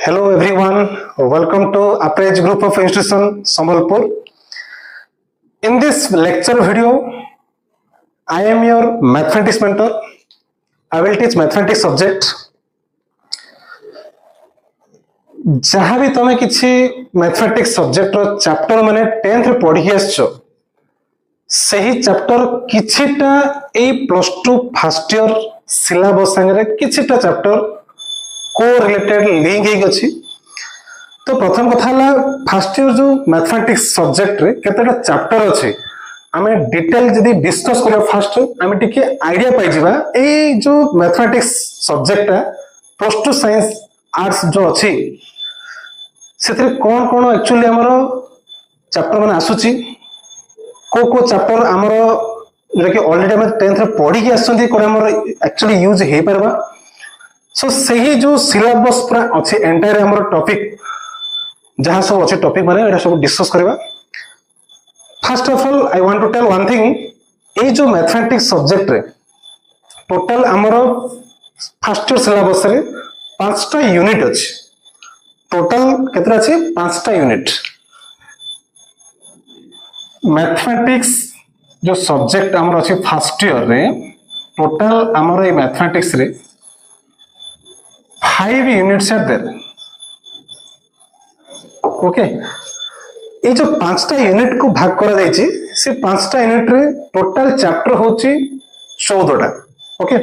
Hello everyone, welcome to Approach Group of Institution Sambalpur. In this lecture video, I am your mathematics mentor. I will teach mathematics subject. जहाँ भी तुम किसी mathematics subject रो chapter माने 10th रे पढ़ी आछो सही chapter किछिटा ए plus 2 first year syllabus संगे किछिटा chapter को रिलेटेड लिंक हे गछि। तो प्रथम कथा हला फर्स्ट ईयर जो मैथमेटिक्स सब्जेक्ट रे केतेटा चैप्टर अछि आमे डिटेल जदी डिस्कस करियो फर्स्ट आमे टिके आईडिया पाइ जिबा ए जो mathematics subject plus 2 science arts जो अछि सेथरे कोन कोन एक्चुअली हमरो चैप्टर माने आसुची को चैप्टर हमरो जे कि ऑलरेडी हम 10th रे पढ़ी के आसुंती कोन हमरो एक्चुअली यूज हे परबा। सो सही जो सिलेबस पूरा अछि एंटायर हमरो टॉपिक जहां सब अछि टॉपिक माने एटा सब डिस्कस करबा। First of all I want to tell one thing ए जो मैथमेटिक्स सब्जेक्ट रे टोटल हमरो फर्स्ट ईयर सिलेबस रे 5टा यूनिट अछि। टोटल केतना अछि 5टा यूनिट। मैथमेटिक्स जो सब्जेक्ट हमरो अछि फर्स्ट ईयर रे टोटल हमरो ए मैथमेटिक्स रे 5 यूनिट्स आर देयर। ओके ए जो 5टा यूनिट को भाग करा जायछि से 5टा यूनिट रे टोटल चैप्टर होछि 14 टा। ओके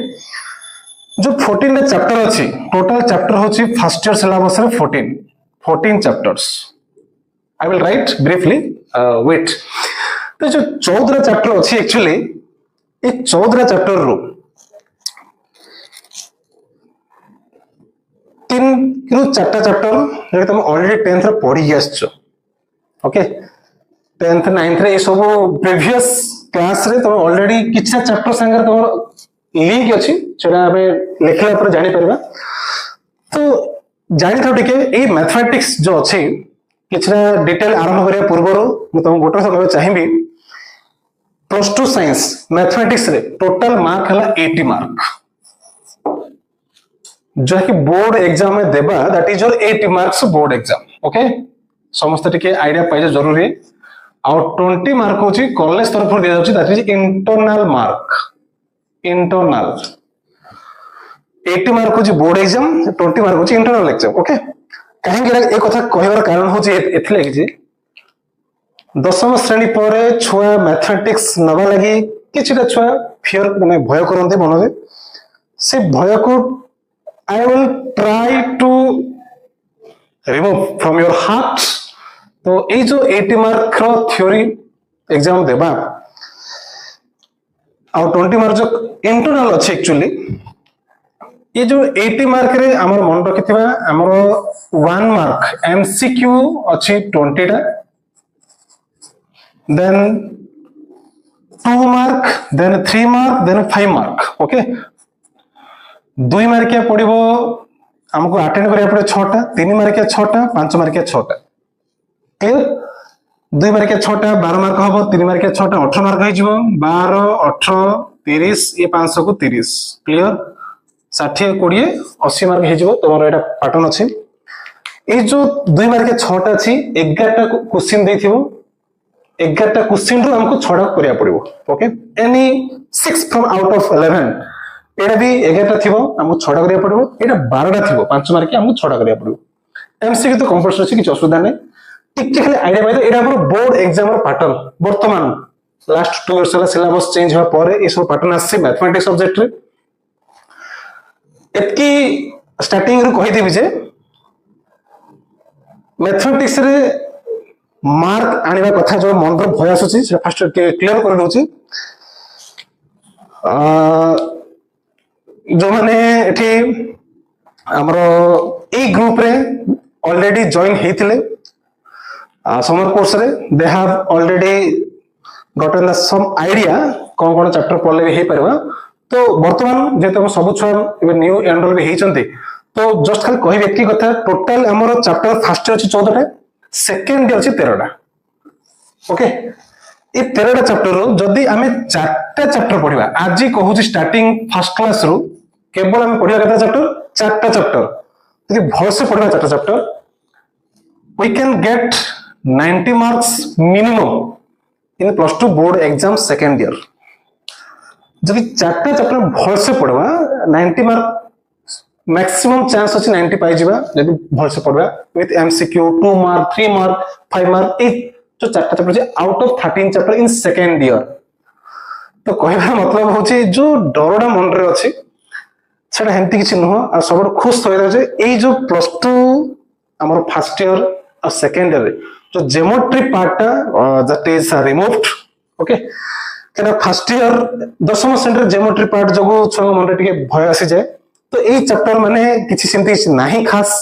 जो 14 टा चैप्टर अछि टोटल चैप्टर होछि फर्स्ट ईयर सिलेबस रे 14 chapters. I will write briefly wait. तो जो 14 चैप्टर अछि एक्चुअली ए 14 चैप्टर रो 4टा चैप्टर तुम ऑलरेडी 10th रे पढ़ी आछो। ओके 10th 9th रे ए सब प्रीवियस क्लास रे तुम ऑलरेडी किछा चैप्टर संगे तुम लिंक अछि सेटा हमें लिखला पर जानि परबा। तो जानि थाउ टिके ए मैथमेटिक्स जो अछि किछरा डिटेल आरंभ करिया पूर्वरो म तुम गोटे से कहबा चाहिबी प्लस 2 साइंस मैथमेटिक्स रे टोटल मार्क हला 80 मार्क जो कि बोर्ड एग्जाम में देबा that is your 80 marks board exam. Okay समस्त टिके आईडिया पाइजे जरूरी। और 20 मार्क होची कॉलेज तरफ दिया जाउची that is internal mark. Internal 80 mark होची बोर्ड एग्जाम 20 मार्क होची इंटरनल एग्जाम। ओके काहे कि ए कथा कहबार कारण होची एथले कि जे दशम श्रेणी पर छुआ मैथमेटिक्स नबा लागि किछटा छुआ फियर माने भय करनते मनरे से भय को I will try to remove from your heart। तो ये जो 80 मार्क रो थ्योरी एग्जाम देबा और 20 मार्क जो इंटरनल अछि एक्चुअली ये जो 80 मार्क रे हमर मन रखितबा हमर 1 मार्क एमसीक्यू अछि 20 टा then 2 mark then 3 mark then 5 mark. Okay 2 मार्किया पड़िबो हमको अटेंड करिया पड़े 6टा 3 मार्किया 6टा 5 मार्किया 6टा। क्लियर 2 मार्किया 6टा 12 मार्क हबो 3 मार्किया 6टा 18 मार्क हो जिवो 12 18 30 ये 500 को 30 क्लियर 60 20 80 मार्क हे जिवो तोमर एटा पैटर्न अछि। ए जो 2 मार्किया 6टा अछि 11टा क्वेश्चन देथिबो 11टा क्वेश्चन रो हमको 6टा करिया पड़िबो। Okay any 6 from out of 11 एटा भी 11टा थिबो हमको 6टा करिया पड़िबो एटा 12टा थिबो 5 मार्क हमको 6टा करिया पड़िबो। एमसीक्यू तो कंपल्सरी अछि कि असुविधा नै ठीक खाली आईडिया पाइ एटा हमर बोर्ड एग्जाम रो पैटर्न वर्तमान लास्ट 2 इयर्स ला सिलेबस चेंज होआ परे ए सब पैटर्न आसी मैथमेटिक्स सब्जेक्ट रे। एतकी स्टार्टिंग रो कहि देबी जे मैथमेटिक्स रे मार्क आनिबा कथा जो मन रो भय आसुची से फर्स्ट क्लियर कर दोची। जो माने एठी हमरो ए ग्रुप रे ऑलरेडी जॉइन हेथिले समर कोर्स रे they have already gotten some idea कोन कोन चैप्टर पढ़ले हे परबा। तो वर्तमान जे तम सब छ न्यू एनरोल भी हेचंती तो जस्ट खाली कहि व्यक्ति कथा टोटल हमरो चैप्टर फर्स्ट अछि 14 टा सेकंड अछि 13 टा। ओके ए 13 टा चैप्टर रो जदी हमें 4टा चैप्टर पढिबा आज कहूची स्टार्टिंग फर्स्ट क्लास रो केवल हम पढ़िया कथा चैप्टर 4टा चैप्टर ଯଦି ଭଲସେ ପଢିବା ଚାରିଟା chapter we can get 90 marks minimum in +2 board exam second year. जब चार्टा चैप्टर भलसे पढ़वा 90 मार्क मैक्सिमम चांस अछि 90 पाई जिबा जब भलसे पढ़वा with MCQ 2 mark 3 mark 5 mark ए जो चार्टा चैप्टर जे out of 13 chapter in second year तो कहबा मतलब होची जो डरडा मन रे अछि सेटा हेंती किछि नहो आ सब खुश होय जे ए जो +2 हमर फर्स्ट ईयर और सेकंड ईयर जो geometry part that is removed okay क्या फर्स्ट ईयर दशम श्रेणी ज्योमेट्री पार्ट जो छुआ मन टे भय आसी जाए तो ये चैप्टर माने किसी सेमती नहीं खास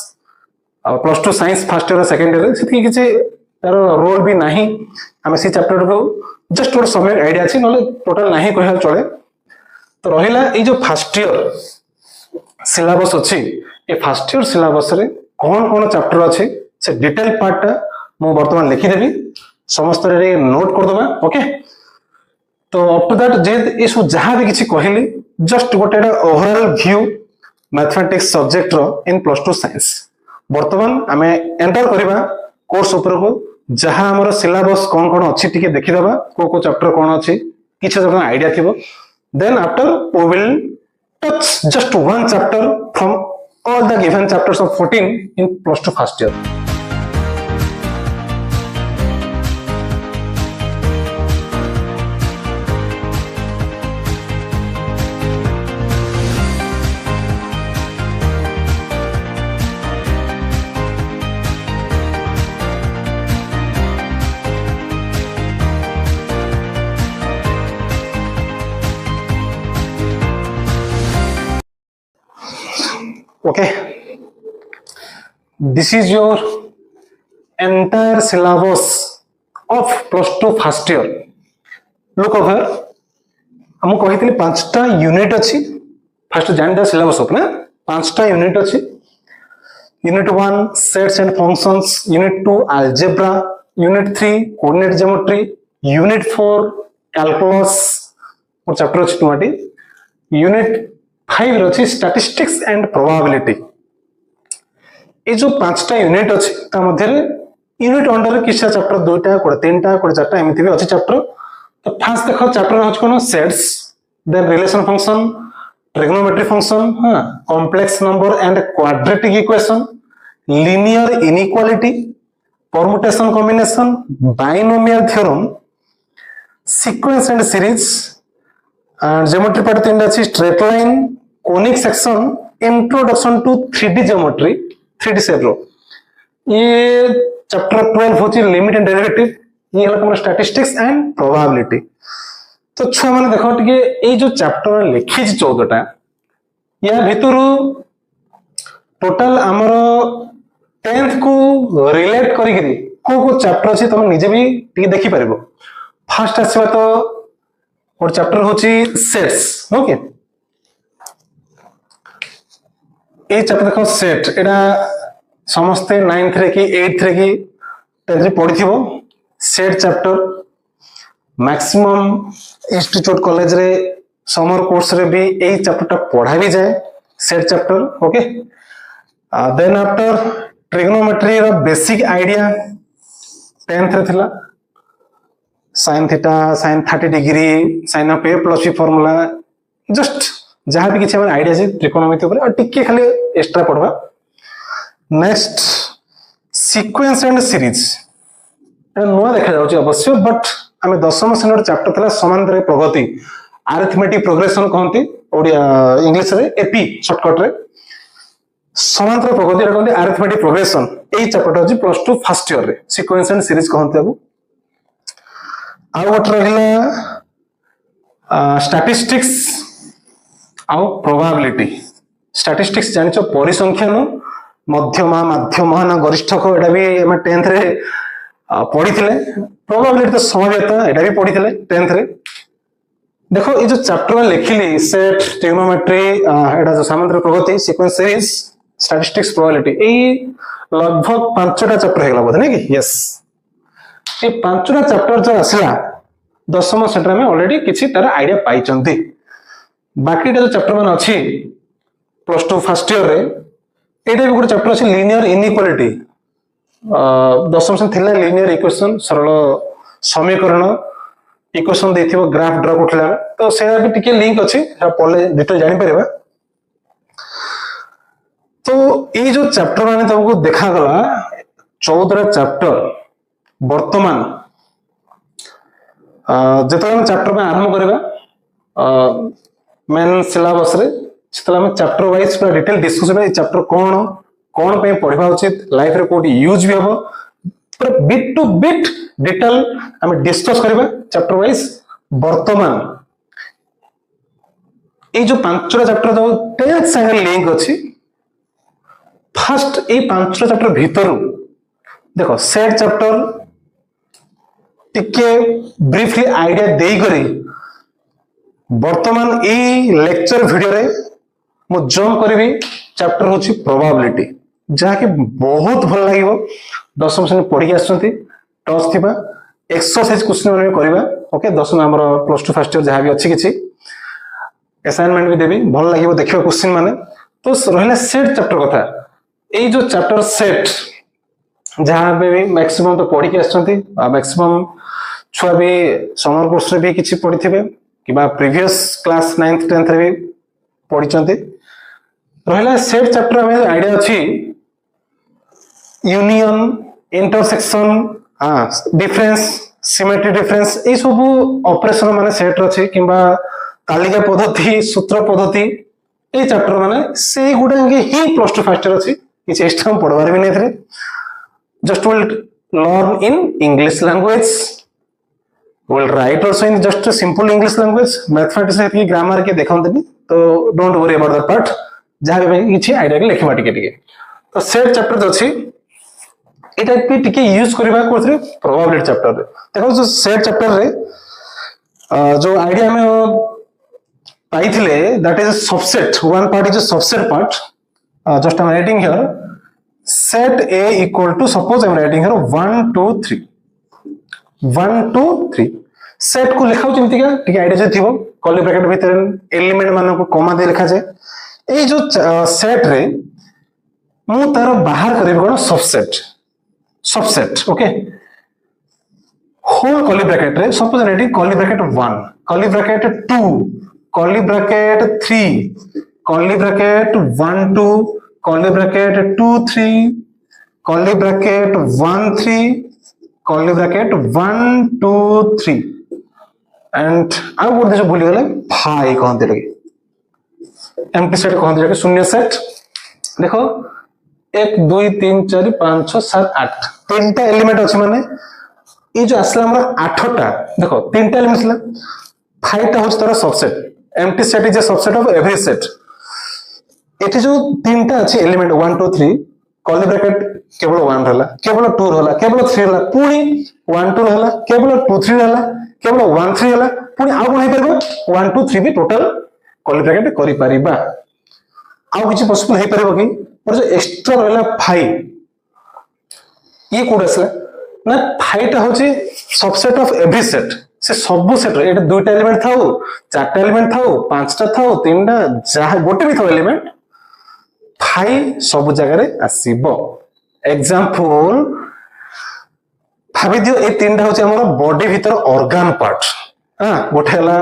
+2 science first year second year से किसी तार रोल भी नहीं आम से चैप्टर को जस्ट गोटे समय आइडिया अच्छी ना टोटाल नहीं कह चले तो रहा ये जो फर्स्ट ईयर सिलेबस अच्छी ये फर्स्ट ईयर सिलेबस रे कौन कौन चैप्टर अच्छे से डिटेल पार्टा मु बर्तमान लिखिदेवी समस्त नोट करदे ओके तो आफ्टर दैट जे ये सब जहाँ भी किसी कहली जस्ट गोटे ओवरऑल व्यू मैथमेटिक्स सब्जेक्ट रो इन +2 साइंस बर्तमान आमे एंटर करबा कोर्स ऊपर को जहाँ हमर सिलेबस कौन कौन अच्छी टिके देखिदबा को चैप्टर कौन अच्छी किछ जगह आइडिया थिबो then after we will touch just one chapter from all the given chapters of 14 in +2 first year. Okay, this is your entire syllabus of +2 first year. Look over. हम कही 5टा यूनिट अच्छी first जान the syllabus of ना 5टा unit अच्छी unit 1 sets and functions unit 2 algebra unit 3 coordinate geometry unit 4 calculus और chapter अच्छी तुम्हारी unit 5 रही स्टैटिस्टिक्स एंड प्रोबेबिलिटी ये जो 5टा यूनिट अच्छी ता मध्य यूनिट अंडर किछा चैप्टर 2टा कोड 3टा कोड 4टा एमिति भी अच्छी चैप्टर तो फास्ट देखो चैप्टर होछ कोन sets then relation function trigonometry function हां complex number and quadratic equation linear inequality permutation combination binomial theorem sequence and series geometry part 3 अच्छी straight line conic section introduction to 3D geometry 3D shape रो ये chapter 12 होची limit and derivative ये हला हमर statistics and probability तो छुआ माने देखो टिके ए जो चैप्टर लिखि 14 टा या भितरु टोटल हमर 10th को रिलेट करिकरी को चैप्टर अछि तुम निजे भी टिके देखि परबो फर्स्ट आसीबा तो और चैप्टर होची सेट्स ओके ए चैप्टर देखो सेट एडा समस्ते 9th रे की 8th रे की 10th रे पढिथिबो set chapter maximum institute college रे समर कोर्स रे भी ए चैप्टर टा पढ़ा भी जाए set chapter okay then after trigonometry रो बेसिक आईडिया 10th रे थिला sin theta sin 30 degree sin of a plus b formula just जहां भी किछि हमर आईडिया छै त्रिकोणमिति ऊपर और टिके खाली एक्स्ट्रा पढवा नेक्स्ट सीक्वेंस एंड सीरीज नुआ देखा जाउछि अवश्य बट हमें दशम श्रेणी चैप्टर थला समांतर प्रगति अरिथमेटिक प्रोग्रेशन कहंती ओडिया इंग्लिश रे एपी शॉर्टकट रे समांतर प्रगति रे कहंती अरिथमेटिक प्रोग्रेशन ए चैप्टर अछि +2 फर्स्ट ईयर रे सीक्वेंस एंड सीरीज कहंती अब आउ गोटे रहा स्टैटिस्टिक्स आउ प्रोबेबिलिटी स्टैटिस्टिक्स जानिछ परिसंख्यान मध्यमा माध्यम ना गरिष्ठ को एटा भी हम 10th रे पढ़िथिले प्रोबेबिलिटी तो संभाव्यता एटा भी पढ़िथिले 10th रे देखो ये जो चैप्टर में लिखिली सेट ट्रिग्नोमेट्री एटा जो समांतर प्रगति सीक्वेंस सीरीज स्टैटिस्टिक्स प्रोबेबिलिटी ए लगभग 5टा चैप्टर हेगला बोधे नै कि यस ये 5टा चैप्टर जो आसला दशम श्रेणी में ऑलरेडी किसी तरह आईडिया पाई बाकी जो चैप्टर मान अच्छी +2 फर्स्ट ईयर रे एटा भी गोटे चैप्टर अछि लिनियर इनइक्वालिटी दशम श्रेणी थिला लिनियर इक्वेशन सरल समीकरण इक्वेशन देथिबो ग्राफ ड्रा करथला तो सेरा भी टिके लिंक अछि पढले डिटेल जानि परिबा। तो ये जो चैप्टर माने तुमको देखा गला 14 चैप्टर वर्तमान जतले हम चैप्टर में आरंभ करबा मेन सिलेबस रे सेतले हम चैप्टर वाइज पूरा डिटेल डिस्कस करबा चैप्टर कोन पे पढिबा उचित लाइफ रे कोडी यूज भी हबो पूरा बिट टू बिट डिटेल हम डिस्कस करबा चैप्टर वाइज। वर्तमान ये जो 5टा चैप्टर जो 10th संगे लिंक अछि फर्स्ट ये 5टा चैप्टर भीतर देखो सेट चैप्टर टिके ब्रीफली आइडिया देई करी वर्तमान ए लेक्चर वीडियो रे मु जंप करबी चैप्टर होची प्रोबेबिलिटी जहा कि बहुत भल लागिवो दशम श्रेणी पढ़ी आछंती टच थिबा एक्सरसाइज क्वेश्चन माने करबा ओके दशम हमर प्लस 2 फर्स्ट ईयर जहा भी अछि किछि असाइनमेंट भी देबी भल लागिवो देखियो क्वेश्चन माने। तो रहला सेट चैप्टर कथा ए जो चैप्टर सेट जहां पे भी मैक्सिमम तो पढ़ी के आछंती मैक्सिमम छुआ भी समर कोर्स रे भी किछि पढ़ी थिबे किबा प्रीवियस क्लास 9th 10th रे भी पढ़ी चंती रहला सेट चैप्टर में आईडिया अछि union intersection difference symmetry difference ए सब ऑपरेशन माने सेट अछि किबा तालिका पद्धति सूत्र पद्धति ए चैप्टर माने से गुडे ही प्लस 2 फर्स्ट ईयर अछि किछि एक्स्ट्रा हम पढ़वार भी नै थे just will learn in English language will write also in just a simple English language mathematics है grammar के देखंतनी तो don't worry about that part जहां भी किछि आईडिया के लिखबा टिके तो सेट चैप्टर जो अछि एटा भी टिके यूज करबा कोथरे प्रोबेबिलिटी चैप्टर रे देखो जो सेट चैप्टर रे जो आईडिया में पाइथिले that is subset one part is subset part just I am writing here set A equal to suppose I am writing here 1 2 3 1 2 3 set को लिखाउ जेमति का ठीक आईडिया जे थिबो कर्ली ब्रैकेट भीतर एलिमेंट मानको को कॉमा दे लिखा जाय ए जो सेट रे मु तार बाहर करबे कोन subset okay whole curly bracket रे suppose ready curly bracket 1 curly bracket 2 curly bracket 3 curly bracket 1 2 curly bracket 2 3 curly bracket 1 3 curly bracket 1 2 3 and आ गोटे जो भूली गले फाई कहते लगे एम्प्टी सेट कहते लगे शून्य सेट देखो 1 2 3 4 5 6 7 8 तीनटा एलिमेंट अछि माने ये जो असला हमर 8टा देखो तीनटा एलिमेंट असला फाईटा होछ तार subset empty set is a subset of every set एठी जो तीनटा अछि एलिमेंट 1 2 3 कर्ली ब्रैकेट केवल 1 रहला केवल 2 रहला केवल 3 रहला पुनी 1 2 रहला केवल 2 3 रहला केवल 1 3 रहला पुनी आ कोन हे परबो 1 2 3 भी टोटल कर्ली ब्रैकेट करि परिबा आ किछि पॉसिबल हे परबो कि और जो एक्स्ट्रा रहला 5 ये कोड असला ना 5टा होछि सबसेट ऑफ एवरी सेट से सब सेट रे एटा दुटा एलिमेंट थाउ चारटा एलिमेंट थाउ पांचटा थाउ तीनटा जहा गोटे भी थाउ एलिमेंट 5 सब जगह रे आसीबो एग्जांपल भाबी दियो ए तीनटा होछि हमर बॉडी भीतर ऑर्गन पार्ट गोटे हला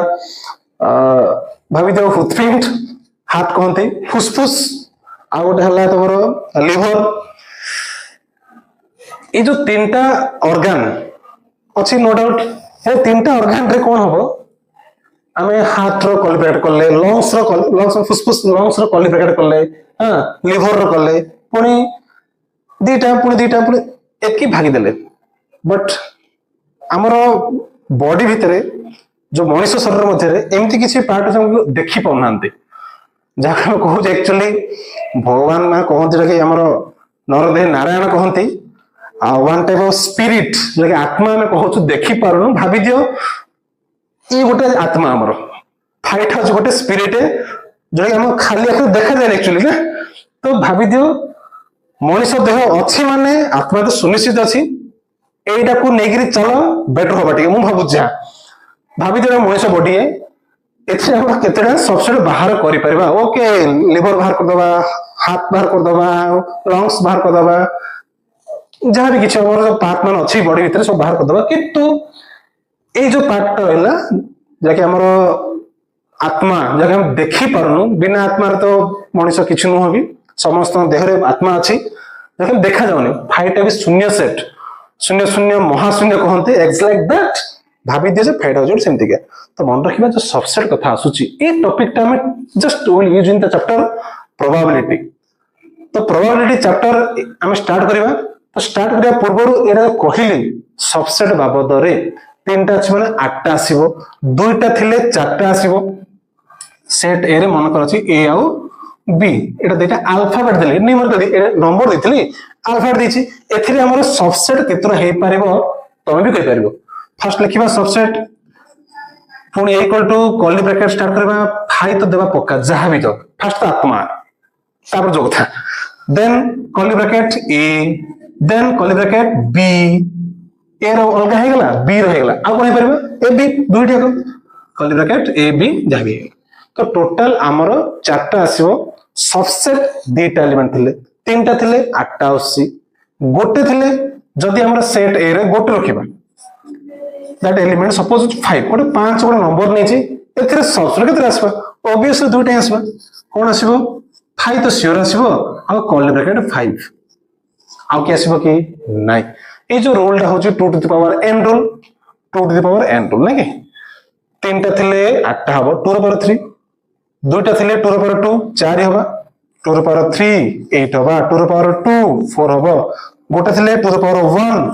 भाबी दियो फुटप्रिंट हाथ कहते फुसफुस आ गोटे हला तमरो लिवर ए जो तीनटा ऑर्गन अछि नो डाउट ए तीनटा ऑर्गन रे कोन हबो आमे हाथ रो कर्ली ब्रैकेट करले लंग्स फुसफुस लंग्स रो कर्ली ब्रैकेट करले लिवर रो करले पुनी दीटा पुनी एक ही भागी देले बट हमरो बॉडी भितरे जो मनुष्य शरीर मध्य रे एमती किछि पार्ट हम देखि पाउनांते जाका हम कहू एक्चुअली भगवान मा कहंती कि हमरो नरदेह नारायण कहंती वन टाइप ऑफ स्पिरिट जे आत्मा में कहू देखि पारुनु भाबी दियो ये गोटे आत्मा हमरो फाइट हो गोटे स्पिरिट जो हम खाली आंख देखा जाए एक्चुअली ना तो भाबी दियो मनुष्य देह अछि माने आत्मा तो सुनिश्चित अछि एटा को नेगिरी चलो बेटर होबा ठीक मु भाबु जा भाबी दियो मनुष्य बॉडी है एथरे हम केतेडा सबसेट बाहर करि परबा ओके लिवर बाहर कर दबा हाथ बाहर कर दबा लंग्स बाहर कर दबा जहाँ भी किसी हमर पार्ट मान अछि बॉडी भीतर सब बाहर कर दबा किंतु ए जो पार्ट रहला जाके हमर आत्मा जब हम देखी पारनु बिना आत्मा तो मनुष्य किछु न होबी समस्त देह रे आत्मा अछि जब देखा जाउनी फाइट भी शून्य सेट शून्य शून्य महाशून्य कहते एक्स लाइक दैट भाभी दिए जे फाइट हो सेमती के तो मन रखिबा जो सबसेट कथा आसुची ए टॉपिक टा में just will use in the chapter probability तो प्रोबेबिलिटी चैप्टर हम स्टार्ट करिबा तो स्टार्ट करिया पूर्व एरा कहिली सबसेट बाबद रे तीनटा अछि माने आठटा आसीबो दुईटा थिले चारटा आसीबो सेट ए रे मन करछि ए आउ बी एटा देटा अल्फाबेट देले न्यूमर देले ए नंबर देथिली अल्फाबेट देछि एथिरे हमर सबसेट केतरा हे पारिबो तमे भी कहि पारिबो फर्स्ट लिखिबा सबसेट पुणी equal to curly bracket start करबा फाइ तो देबा पक्का जहां भी तो फर्स्ट तो आत्मा तापर जो कथा then curly bracket A then curly bracket B ए रो अलगा हे गेला बी रहे गेला आ कोन हे परबा ए बी दुईटा को कर्ली ब्रैकेट ए बी जहां भी तो टोटल हमर चारटा आसीबो सबसेट दुईटा एलिमेंट थिले तीनटा थिले आठटा आसी गोटे थिले जदि हमर सेट ए रे गोटे रखिबा दैट एलिमेंट सपोज 5 गोटे 5 गोटे नंबर नेछि एथिरे सबसेट केते आसीबा ऑब्वियसली दुईटा आसीबा कोन आसीबो 5 तो श्योर आसीबो आ कर्ली ब्रैकेट 5 आउ के आसीबो कि नाही ए जो रूल टा होची 2 to the power n rule 2 to the power n rule नाही तीनटा थिले 8टा हबो 2 रो पावर 3 दुईटा थिले 2 रो पावर 2 4 हबा 2 रो पावर 3 8 हबा 2 रो पावर 2 4 हबा गोटे थिले 2 रो पावर 1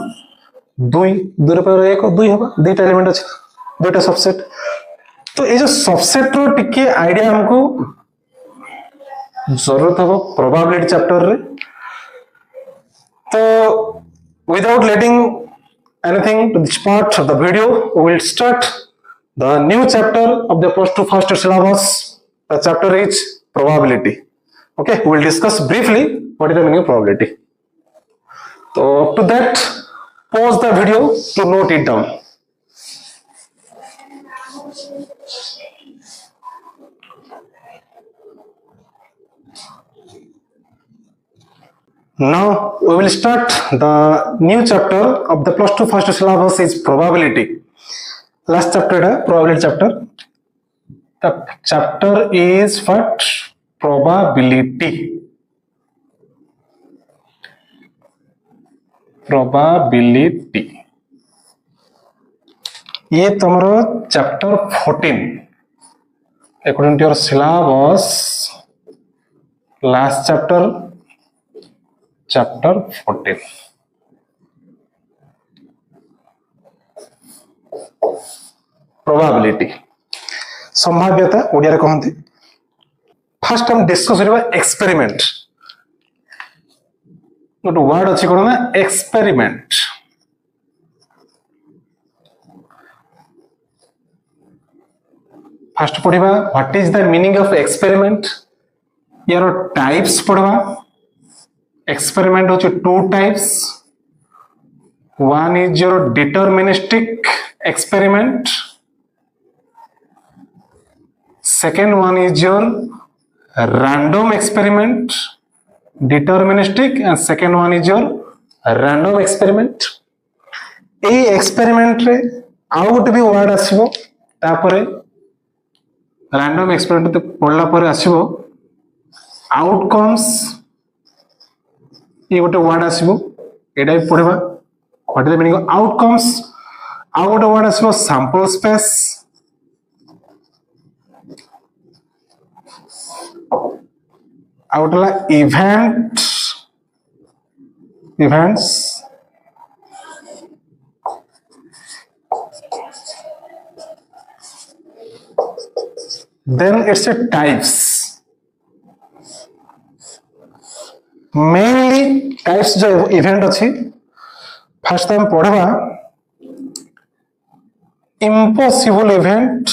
2 2 रो पावर 1 2 हबा दुईटा एलिमेंट अछि दुईटा सबसेट तो ए जो सबसेट रो टिके आईडिया हमको जरूरत हो प्रोबेबिलिटी चैप्टर रे तो without letting anything to this part of the video we will start the new chapter of the plus 2 first syllabus. The chapter is probability. Okay, we will discuss briefly what is the meaning of probability. So up to that pause the video to note it down. Now we will start the new chapter of the plus 2 first syllabus is probability. Last chapter है probability chapter. The chapter is what? Probability. Probability. ये तुम्हारा chapter 14. According to your syllabus, last chapter. Chapter 14. Probability. संभाव्यता ओडिया रे कहंती first हम discuss करबा experiment गोटे word अछि कोन ना एक्सपेरिमेंट फर्स्ट पढिबा what is the meaning of experiment यार टाइप्स पढवा experiment होचे two types one is your deterministic experiment second one is your random experiment deterministic and second one is your random experiment A experiment रे out भी word आसीबो तापरे random experiment ते पढला परे आसीबो outcomes ये गोटे वर्ड आसीबो एडा भी पढबा what is the meaning of outcomes आ गोटे वर्ड आसीबो सैंपल स्पेस आ गोटेला इवेंट्स देन इट्स ए टाइप्स मेनली टाइप्स जो इवेंट अच्छी फर्स्ट टाइम पढ़वा impossible event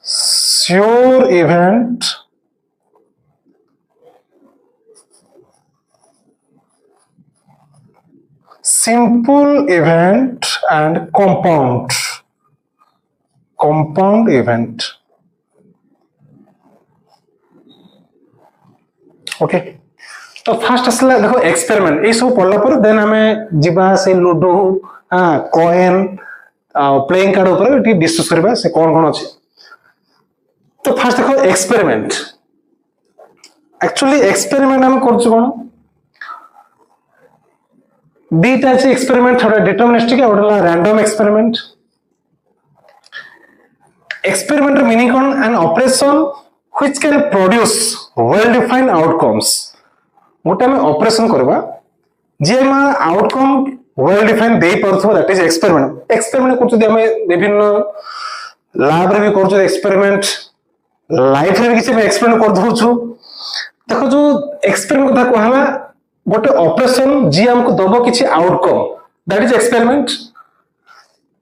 sure event simple event and compound event. Okay तो फास्ट आसला देखो एक्सपेरिमेंट ये सब पढ़ला पर देन हमें जीवा से लूडो कॉइन प्लेइंग कार्ड ऊपर डिस्कस करबा से कौन अछि तो फास्ट देखो एक्सपेरिमेंट एक्चुअली एक्सपेरिमेंट हम करछु कोन बीटा अछि एक्सपेरिमेंट थोड़ा डिटरमिनिस्टिक और random experiment experiment meaning cone an operation which can produce well defined outcomes गोटे में ऑपरेशन करबा जे मा आउटकम वेल डिफाइन देई परथो दैट इज एक्सपेरिमेंट करछु दे हमें विभिन्न लैब रे भी करछु एक्सपेरिमेंट लाइफ रे भी किसी में एक्सपेरिमेंट कर दउछु देखो जो एक्सपेरिमेंट कथा कहला गोटे ऑपरेशन जे हमको दबो किछि आउटकम दैट इज एक्सपेरिमेंट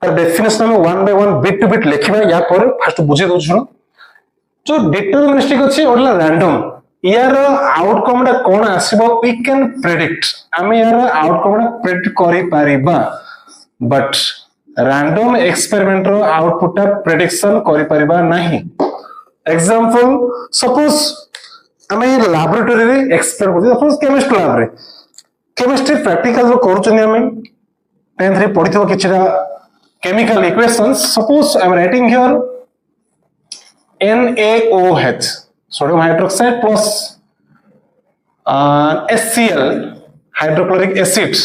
तर डेफिनेशन में one by one bit to bit लिखिबा या पर फर्स्ट बुझे दउछु जो डिटरमिनिस्टिक अछि ओडला रैंडम यार आउटकम डा कोन आसीबो वी कैन प्रेडिक्ट आमे यार आउटकम डा प्रेडिक्ट करि पारिबा बट रैंडम एक्सपेरिमेंट रो आउटपुट डा प्रेडिक्शन करि पारिबा नाही एग्जांपल सपोज आमे लैबोरेटरी रे एक्सपेरिमेंट करछि सपोज केमिस्ट्री लैब रे केमिस्ट्री प्रैक्टिकल जो करछनी आमे 10th रे पढिथो किछरा chemical equations suppose I am writing here NaOH sodium hydroxide plus HCl hydrochloric acid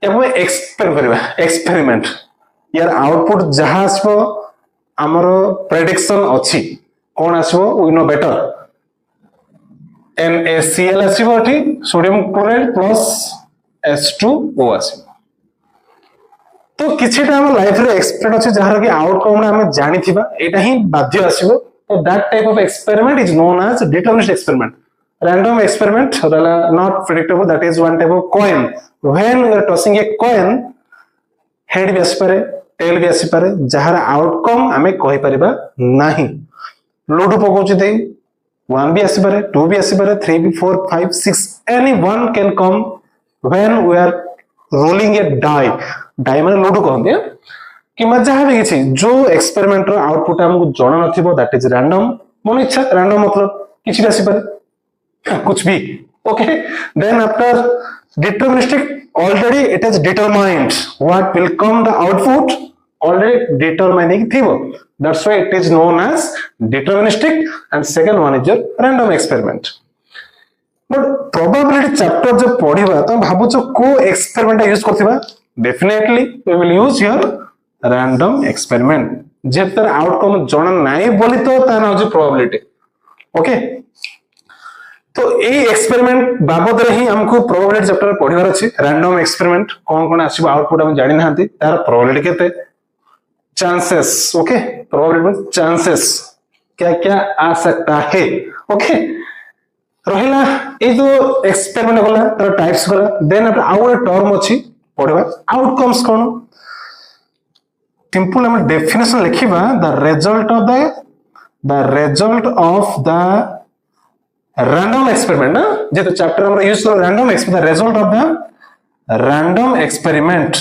एवं एक्सपेरिमेंट यार आउटपुट जहाँ आसबो हमरो प्रेडिक्शन अछि कोन आसबो वी नो बेटर NaCl आसबो एठी सोडियम क्लोराइड प्लस H2O आसबो तो किछिटा हम लाइफ रे एक्सपेरिमेंट अछि जहार कि आउटकम हम जानि थिबा एटा ही बाध्य आसीबो तो that type of experiment is known as deterministic experiment random experiment not predictable that is one type of coin when we are tossing a coin head भी आसी पारे टेल भी आसी पारे जहार आउटकम हमें कहि परिबा नाही लूडो पकोछि दे 1 भी आसी पारे 2 भी आसी पारे 3 भी 4 5 6 any one can come when we are rolling a die माने लूडो कहते हैं कि जहाँ भी किसी जो एक्सपेरिमेंट रो आउटपुट हमको जाना नथिबो दैट इज रैंडम मन इच्छा रैंडम मतलब किछि भी आसी पारे कुछ भी okay then after deterministic already it is determined what will come the output already determining थिबो that's why it is known as deterministic and second one is your random experiment but probability chapter जो पढिबा त भाबुछ को experiment use करथिबा definitely we will use your random experiment जब तर outcome जणा नाही बोली तो ता ना हो प्रोबेबिलिटी ओके तो ए एक्सपेरिमेंट बाबद रे ही हमको प्रोबेबिलिटी चैप्टर पढिबार अछि रैंडम एक्सपेरिमेंट कोन कोन आसीबो आउटपुट हम जानि नाहंती तार प्रोबेबिलिटी केते चांसेस ओके प्रोबेबिलिटी चांसेस क्या क्या आ सकता है ओके रहिला ए जो एक्सपेरिमेंट गला तार टाइप्स गला देन आउर टर्म अछि पढिबा आउटकम्स कोन सिंपल हम डेफिनेशन लिखिबा the result of the random experiment ना जे तो चैप्टर हम यूज कर random experiment the result of the random experiment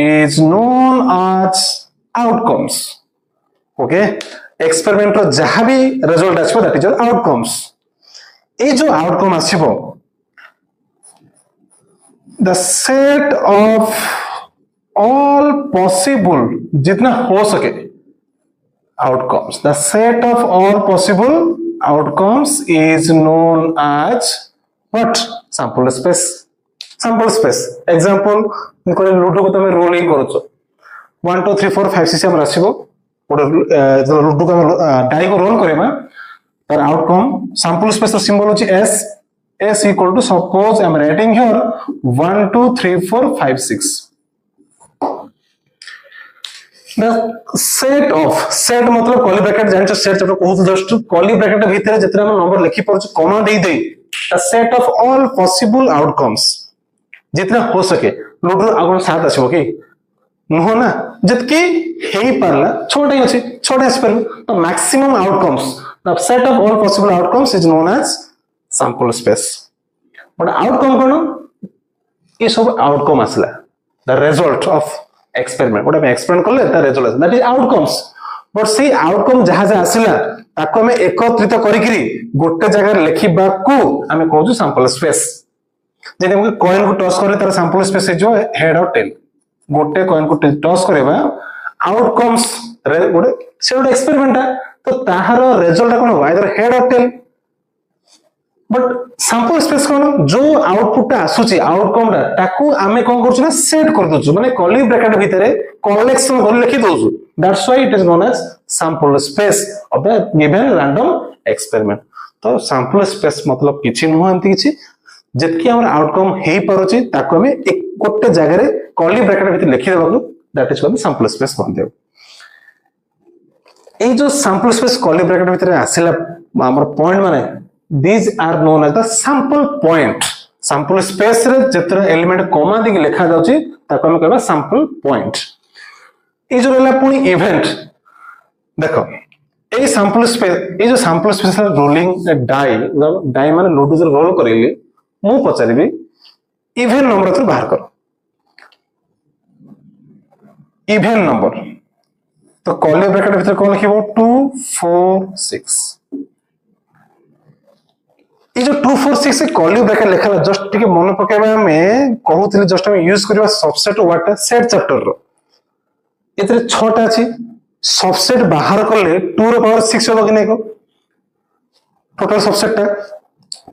is known as outcomes okay experiment रो जहां भी रिजल्ट आछबो दैट इज आउटकम्स ए जो आउटकम आछबो the set of all possible जितना हो सके outcomes the set of all possible outcomes is known as what sample space example cone ludo को तमे रोलिंग करूछो 1 2 3 4 5 6 हम रासिबो जो लूडो को डाई को रोल करेमा तर आउटकम sample space रो सिंबल होची S equal to suppose I am writing here 1 2 3 4 5 6 the set मतलब curly bracket जानछ set जब कहू जस्ट कर्ली ब्रैकेट भीतर जतरा हम नंबर लिखि परछ कॉमा दे the set of all possible outcomes जितना हो सके लूडो आगन साथ आछो कि नुह ना जतकी हेई पारला छोटा ही अछि छोटा स्पेल तो maximum outcomes the set of all possible outcomes is known as sample space but outcome कोन ये सब आउटकम आसला द रिजल्ट ऑफ एक्सपेरिमेंट गोटे एक्सपेरिमेंट कले the result that is outcomes but से आउटकम जहाँ जहाँ आसला ताको हमें एकत्रित करिकरी गोटे जगह लिखिबा को हमें कहू सैंपल स्पेस जदि हम कॉइन को टॉस करे तार सैंपल स्पेस जो हेड और टेल गोटे कॉइन को टॉस करबा आउटकम्स गोटे से गोटे एक्सपेरिमेंट तो ताहार रिजल्ट कोन हो आइदर हेड और टेल बट सैंपल स्पेस कोन जो आउटपुट आसुची आउटकम रा ताकू आमे कोन करछु ना सेट कर दोछु माने कर्ली ब्रैकेट भितरे कलेक्शन कर लिखि दोछु that's why it is known as sample space of the given random experiment तो सैंपल स्पेस मतलब किछि नुह एंती किछि जेतकी हमर आउटकम हेई परोची ताकू हमें एक गोटे जगह रे कर्ली ब्रैकेट भितर लिखि देबाकू that is called sample space कहते हैं ए जो सैंपल स्पेस कर्ली ब्रैकेट भितर आसिला हमर पॉइंट माने these are known as the sample point sample space रे जेतरा एलिमेंट कॉमा दी लिखा जाउची ताको हम कहबा sample point ए जो रहला पुनी इवेंट देखो ए sample space ए जो sample space रोलिंग डाई माने लूडो जो रोल करेली मु पचारिबी इवेंट नंबर तो बाहर करो इवेंट नंबर तो कर्ली ब्रैकेट भीतर कोन लिखिबो 2 4 6 ये जो 2 4 6 कर्ली ब्रैकेट लिखा जस्ट टिके मन पकेबा में कहूतली जस्ट हम यूज करबा सबसेट व्हाट सेट चैप्टर रो एतरे 6 टा अछि सबसेट बाहर करले 2 रो पावर 6 होबो कि नै को टोटल सबसेट टा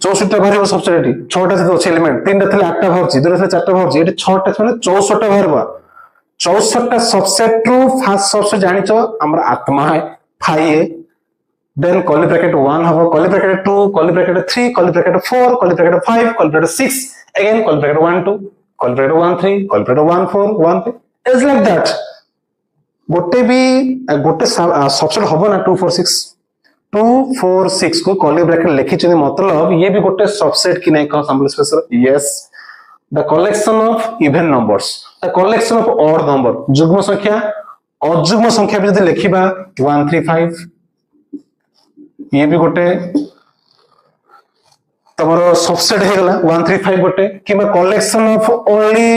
64 टा बाहर सबसेट एटी 6 टा से अछि एलिमेंट 3 टा थले 8 टा बाहर 2 टा से 4 टा बाहर एटी 6 टा माने 64 टा बाहरबा 64 टा सबसेट रो फर्स्ट सबसेट जानिचो हमर आत्मा है फाई है then curly bracket 1 have curly bracket 2 curly bracket 3 curly bracket 4 curly bracket 5 curly bracket 6 again curly bracket 1 2 curly bracket 1 3 curly bracket 1 4 1 3 is like that गोटे भी गोटे सबसेट हबो ना 2 4 6 2 4 6 को कर्ली ब्रैकेट लिखि छनि मतलब ये भी गोटे सबसेट कि नै का sample space yes the collection of even numbers the collection of odd number जुग्म संख्या अजुग्म संख्या भी यदि लिखिबा 1 3 5 ये भी गोटे तमरो सबसेट हे गला 1 3 5 गोटे किबा collection of only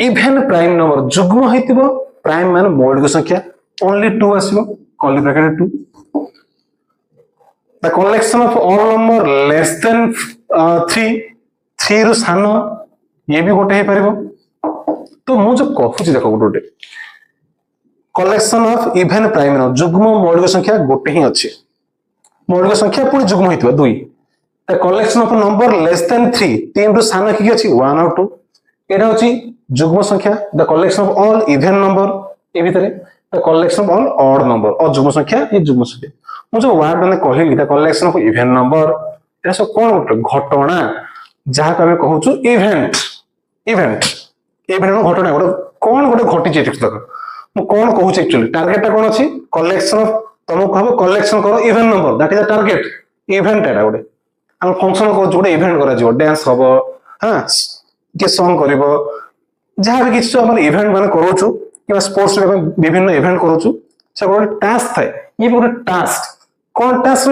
even prime number जुग्म हेतिबो प्राइम मान मौलिक संख्या ओनली 2 आसीबो curly bracket 2 the collection of all number less than 3 रो सानो ये भी गोटे हे परिबो तो मु जो कहूची देखो गोटे collection of even prime number जुग्म मौलिक संख्या गोटे ही अछि मौलिक संख्या पूरी जुग्म होइतबा 2 the collection of number less than 3 रो सानो कि अछि 1 और 2 एटा होची जुग्म संख्या the collection of all even number ए भितरे the collection of all odd number और जुग्म संख्या ये जुग्म संख्या मु जो वर्ड ने कहली the collection of even number एटा सब कोन घटना जहा का हम कहूछु इवेंट इवेंट इवेंट घटना कोन गोटे घटी जे देख मु कोन कहूछु एक्चुअली टारगेट ता कोन अछि कलेक्शन ऑफ तुम कहबो कलेक्शन करो event number that is the target event एटा गोटे हम फंक्शन को जोडे इवेंट करा जिवो डांस हबो हां के सॉन्ग करबो जहा भी किछ हमर इवेंट माने करूछु कि स्पोर्ट्स रे विभिन्न इवेंट करूछु से गोटे टास्क थाए ये गोटे टास्क कोन टास्क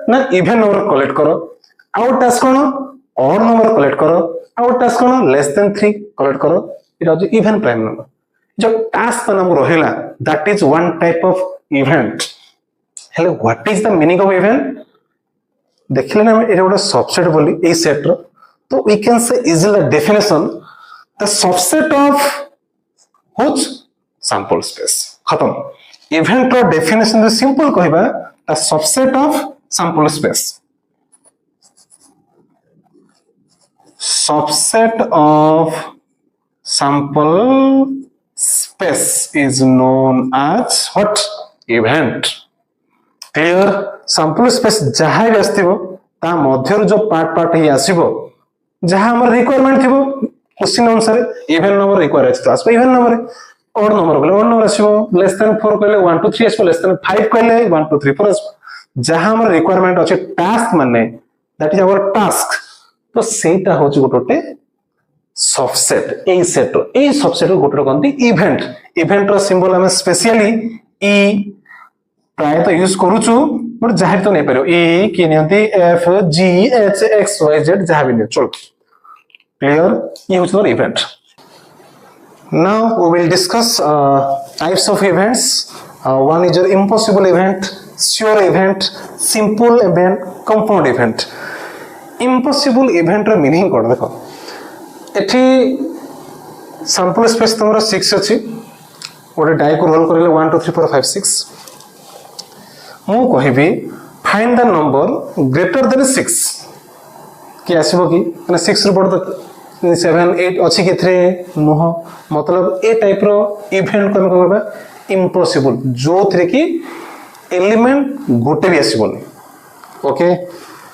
ना इवेंट नंबर कलेक्ट करो आउट टास्क कोन ऑड नंबर कलेक्ट करो आउट टास्क कोन लेस देन 3 कलेक्ट करो it is even prime number जो टास्क नाम रहिला that is one type of event हेले what is the meaning of event देखले ना एटा गोटे सबसेट बोली ए सेट रो तो we can say easily the definition the subset of which sample space खत्म इवेंट रो डेफिनेशन जो सिंपल कहबा the subset of sample space subset of sample space is known as what event clear sample space जहां भी आस्तिबो ता मध्य जो part ही आसीबो जहां हमर रिक्वायरमेंट थिबो क्वेश्चन अनुसार इवन नंबर रिक्वायर अछि तो आसबो इवन नंबर ऑड नंबर कहले ऑड नंबर आसीबो लेस देन 4 कहले 1 2 3 आसीबो लेस देन 5 कहले 1 2 3 4 आसीबो जहां हमर रिक्वायरमेंट अछि टास्क माने दैट इज आवर टास्क तो सेटा होची गोटोटे सबसेट ए सेट ए सबसेट गोटे कहते इवेंट इवेंट रो सिंबल हम स्पेशली ई प्राय तो यूज करूछु बट जाहि तो नै परयो ए कि नियंती F G H X Y Z जहां भी नै चल क्लियर ये होछ तोर event now we will discuss types of events one is your impossible event sure event simple event compound event impossible event ର meaning कोन देखो एठी sample space तमरा 6 अछि ओटे डाई को रोल करले 1 2 3 4 5 6 मु कहिबी find the number greater than 6 कि आसीबो कि माने 6 रो बड 7 8 अछि कि 3 नुह मतलब ए टाइप रो इवेंट को हम कहबा इम्पॉसिबल जो थरे कि एलिमेंट गोटे भी आसीबोनी ओके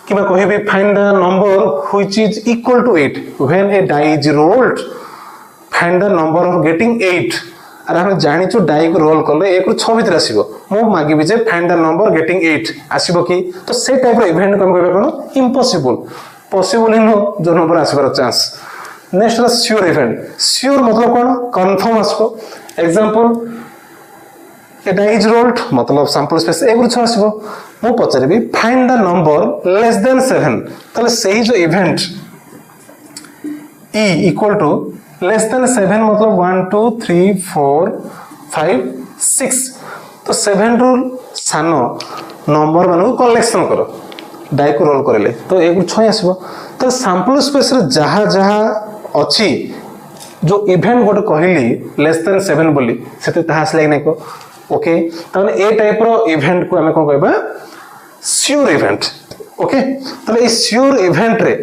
कि मैं कहिबी find the number which is equal to 8 when a die is rolled find the number of getting 8 अरे हम जानि छु डाई को रोल करले 1 रो 6 भीतर आसीबो मो मागी भी जे फाइंड द नंबर गेटिंग 8 आसीबो कि तो से टाइप रो इवेंट को हम कहबा कोन इम्पॉसिबल पॉसिबल इन जो नंबर आसीबार चांस नेक्स्ट है श्योर इवेंट श्योर मतलब कौन कंफर्म आसो एग्जांपल एटा इज रोल्ड मतलब सैंपल स्पेस एक रुछ आसो मु पचरबी find the number less than 7 तले सही जो event e equal to less than 7 मतलब 1 2 3 4 5 6 तो 7 रो सानो नंबर मानो कलेक्शन करो डाई को रोल करले तो एक रुछ आसो तो सैंपल स्पेस रे जहा जहा अछि जो इवेंट गोटे कहली लेस देन 7 बोली सेते ताहास लाग नै को ओके तने ए टाइप रो इवेंट को हमें कोन कहबा श्योर इवेंट ओके तले ए श्योर इवेंट रे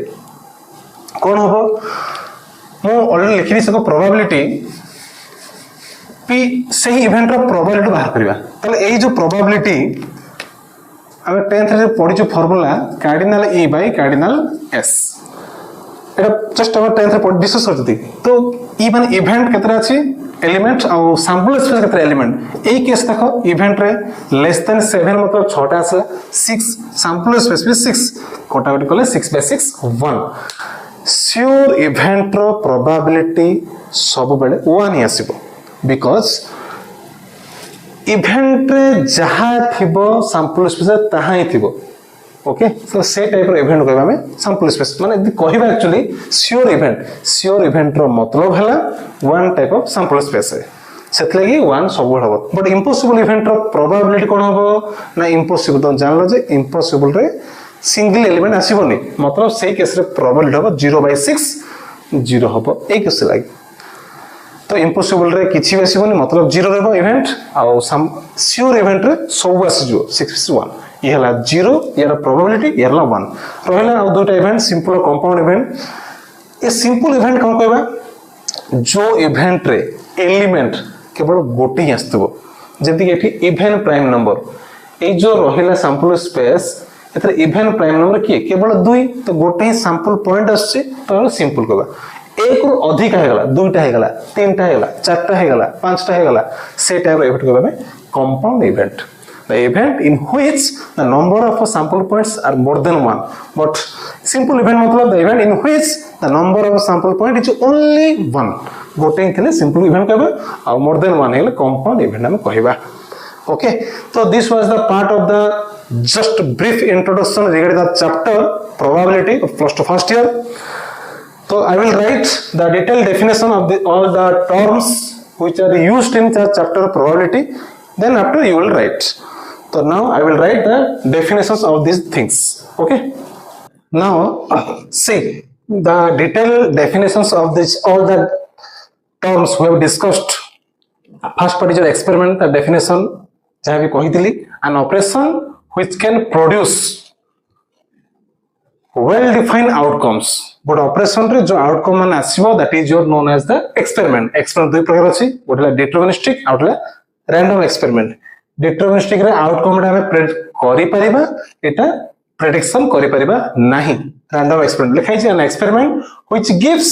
कोन होबो मो ऑलरेडी लिखिनी सको प्रोबेबिलिटी पी सही इवेंट रो प्रोबेबिलिटी बाहर करबा तले ए जो प्रोबेबिलिटी हमें 10th रे पढी जो formula cardinal e by cardinal s एटा जस्ट हम 10th रे डिस्कस करथि तो ई माने इवेंट केतरा अछि एलिमेंट और सैंपल स्पेस केतरा एलिमेंट ए केस देखो इवेंट रे लेस देन 7 मतलब 6 टा आसला 6 सैंपल स्पेस भी 6 कोटाकोटी करले 6 बाय 6 1 श्योर इवेंट रो प्रोबेबिलिटी सब बेले 1 ही आसीबो बिकॉज़ इवेंट रे जहा थिबो सैंपल स्पेस ताहा ही थिबो ओके सो से टाइप रो इवेंट कहबा में सैंपल स्पेस माने कहबा एक्चुअली श्योर इवेंट रो मतलब हला one type of sample space है सेतले कि वन सब हबो बट इम्पॉसिबल इवेंट रो प्रोबेबिलिटी कोन हबो ना इम्पॉसिबल तो जानलो जे इम्पॉसिबल रे सिंगल एलिमेंट आसीबोनी मतलब से केस रे प्रोबेबिलिटी हबो 0/6 0 हबो एक केस लागी तो इम्पॉसिबल रे किछि भी आसीबोनी मतलब 0 रहबो इवेंट आ श्योर इवेंट रे सब आसीजो 6/1 ये हला 0 यार प्रोबेबिलिटी यार 1 रहला आ दुटा इवेंट सिंपल और कंपाउंड इवेंट ए सिंपल इवेंट कोन कहबा जो इवेंट रे एलिमेंट केवल गोटे ही आस्तबो जेति कि एठी इवन प्राइम नंबर ए जो रहिला सैंपल स्पेस एथरे इवन प्राइम नंबर की केवल 2 तो गोटे ही सैंपल पॉइंट आछे तो सिंपल कहबा एक रो अधिक हे गला दुटा हे गला तीनटा हे गला चारटा हे गला पांचटा हे गला से टाइप इवेंट कहबा में compound event the event in which the number of sample points are more than 1 but simple event मतलब the event in which the number of sample point is only 1 गोटे थिले simple event कहबा और more than 1 हेले compound event हम कहबा okay so this was the part of the just brief introduction regarding the chapter probability of plus to first year so I will write the detailed definition of all the terms which are used in the chapter probability then after you will write. So now I will write the definitions of these things. Okay. Now see the detailed definitions of this all the terms we have discussed. First part is your experiment the definition जहाँ भी कही थी an operation which can produce well defined outcomes. But operation रे जो outcome मान आसीबो that is your known as the experiment. Experiment दुई प्रकार अछि गोटेला deterministic आउटला random experiment. डिटरमिनिस्टिक रे आउटकम रे हमें प्रेडिक्ट करि परिबा एटा प्रेडिक्शन करि परिबा नाही रैंडम एक्सपेरिमेंट लिखाइ छै an experiment which gives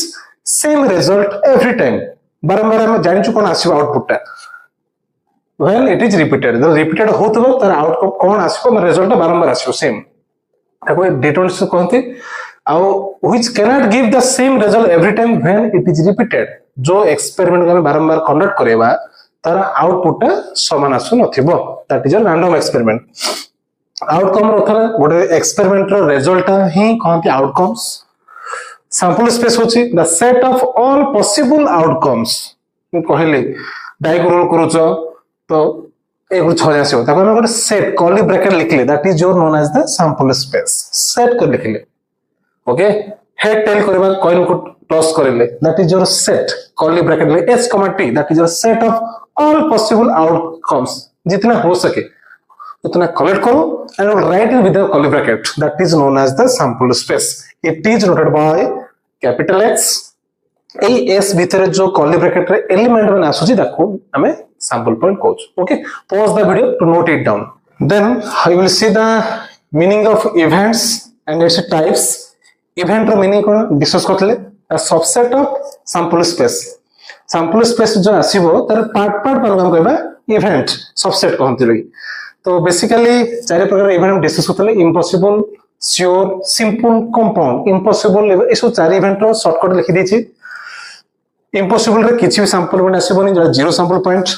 same result every time बारंबार हम जानि छु कोन आसीबो आउटपुट टा when it is repeated the repeated होतबो तर आउटकम कोन आसीबो म रिजल्ट बारंबार आसीबो सेम ताको डिटरमिनिस्टिक कहते आ which cannot give the same result every time when it is repeated जो एक्सपेरिमेंट हम बारंबार कंडक्ट करेबा तार आउटपुट समान आसु नथिबो that is a random experiment outcome रो थरा गोटे एक्सपेरिमेंट रो रिजल्ट ही कहंती आउटकम्स sample space होची the set of all possible outcomes कहले डाई को रोल करूछ तो एक छ आसीबो ताको हम गोटे सेट कर्ली ब्रैकेट लिखले that is your known as the sample space set कर लिखले ओके हेड टेल करबा कॉइन को टॉस करले that is your set curly bracket ले s t that is your set of all possible outcomes जितना हो सके उतना कलेक्ट करो and will write it with a curly bracket that is known as the sample space. It is noted by capital X. A s भितर जो curly bracket रे element माने आसुची ताको हमें sample point कहू. Okay, pause the video to note it down. Then you will see the meaning of events and its types. Event रो meaning कोन डिस्कस करथले a subset of sample space. Sample space जो आसीबो तार part पर हम कहबा event subset कहंती लगी. तो बेसिकली चार प्रकार इवेंट हम डिस्कस करथले impossible sure simple compound impossible ए सब चार इवेंट रो शॉर्टकट लिखि दी छी इम्पॉसिबल रे किछि भी सैंपल पॉइंट आसीबोनी जो zero sample point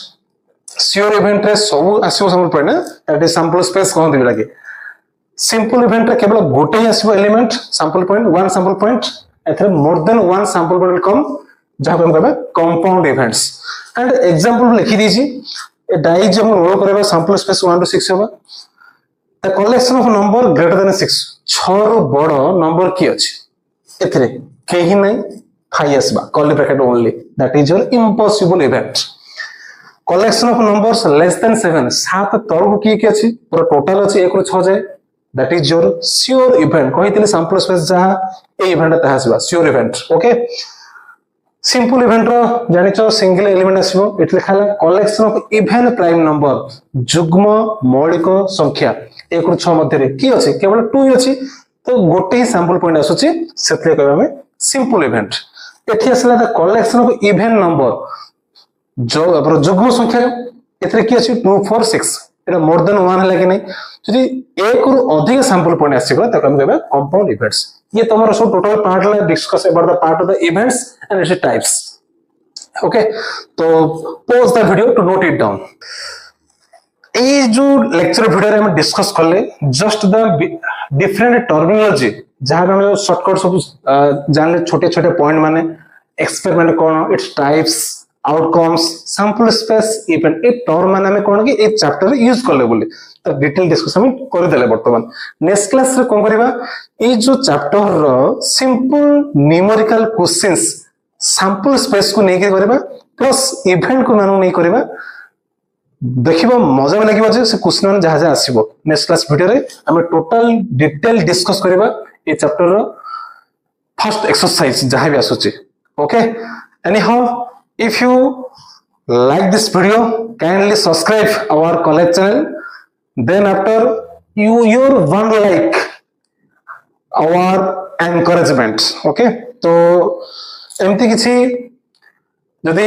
sure event रे सब आसीबो sample point that is sample space कहंती बिलाके सिंपल इवेंट रे केवल गोटे ही आसीबो element sample point one sample point एथरे more than one sample point will come जहां हम कहबा कंपाउंड इवेंट्स एंड एग्जांपल लिखि दी छी a die जब हम रोल करबा सैंपल स्पेस 1 to 6 होबा the collection of number greater than 6 6 रो बड़ नंबर की अछि एथरे केही नै 5 आसबा curly bracket only that is your impossible event collection of numbers less than 7 7 तळको की अछि पूरा टोटल अछि 1 रो 6 जाय that is your sure event कहितले सैंपल स्पेस जहा ए इवेंट ता आसबा sure event okay simple event रो जानिचो सिंगल एलिमेंट आसीबो इट लिखाला collection of even prime number जुग्म मौलिक संख्या 1 रो 6 मध्ये रे की अछि केवल 2 ही अछि तो गोटे ही सैंपल पॉइंट आसुची सेतले कहबा हमें सिंपल इवेंट एठी आसला the collection of even number जो अपर जुग्म संख्या एथरे की अछि 2 4 6 एटा मोर देन 1 हला कि नै जदि 1 रो अधिक सैंपल पॉइंट आसीबो त हम कहबा कंपाउंड इवेंट्स ये तुम्हारा सब टोटल पार्ट ला discuss about the part of the events and its types okay तो pause the video to note it down ए जो लेक्चर वीडियो रे हम डिस्कस करले जस्ट द डिफरेंट टर्मिनोलॉजी जहां हम शॉर्टकट सब जानले छोटे छोटे पॉइंट माने experiment cone its types outcomes sample space event a term माने हम कोन कि ए चैप्टर यूज करले बोली तो डिटेल डिस्कशन हम कर देले वर्तमान नेक्स्ट क्लास रे कोन करबा ए जो चैप्टर रो simple numerical questions sample space को नेके करबा प्लस इवेंट को मानु नै करबा देखिबो मजा लागिबो जे से क्वेश्चन जहा जहा आसीबो नेक्स्ट क्लास वीडियो रे हम टोटल डिटेल डिस्कस करबा ए चैप्टर रो फर्स्ट एक्सरसाइज जहा भी आसुची okay any how if you like this video kindly subscribe our college channel then after your one like our encouragement okay तो एमती किछि जदि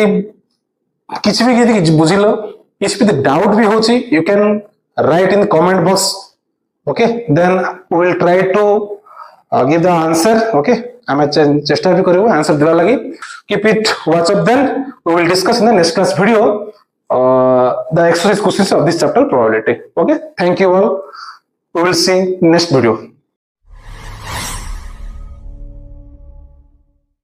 किछि भी यदि बुझिलो किछि भी डाउट भी होछि you can write in comment box okay then we will try to give the answer okay हमें चेष्टा भी करिवो आंसर देबा लागि keep it watch up then we will discuss in the next class video the exercise questions of this chapter probability okay thank you all we will see next video